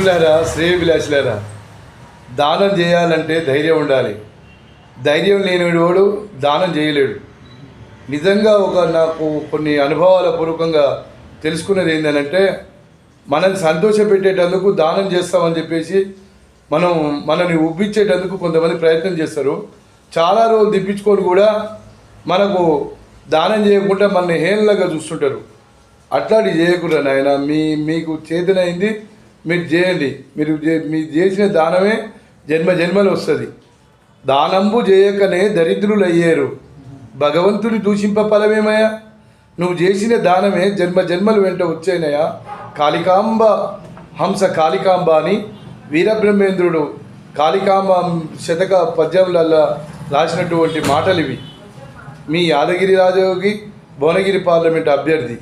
మిత్రులారా, శ్రేయభిలాషులారా, దానం చేయాలంటే ధైర్యం ఉండాలి. ధైర్యం లేనివాడు దానం చేయలేడు. నిజంగా నాకు కొన్ని అనుభవాల పూర్వకంగా తెలుసుకున్నది ఏంటంటే, మనల్ని సంతోషపెట్టేటందుకు దానం చేస్తామని చెప్పేసి మనల్ని ఉబ్బించేటందుకు కొంతమంది ప్రయత్నం చేస్తారు. చాలా రోజులు దిప్పించుకొని కూడా మనకు దానం చేయకుండా మనల్ని హేళనగా చూస్తుంటారు. అట్లాంటి చేయకుండా నాయన, మీకు చేతనైంది మీరు చేయండి. మీరు చేసిన దానమే జన్మ జన్మలు వస్తుంది. దానంబు చేయకనే దరిద్రులు అయ్యారు, భగవంతుని దూషింప ఫలమేమయ్యా. నువ్వు చేసిన దానమే జన్మ జన్మలు వెంట వచ్చాయినయా. కాళికాంబ హంస కాళికాంబ అని వీరబ్రహ్మేంద్రుడు కాళికాంబ శతక పద్యములల్లా రాసినటువంటి మాటలు ఇవి. మీ యాదగిరి రాజయోగి భువనగిరి పార్లమెంట్ అభ్యర్థి.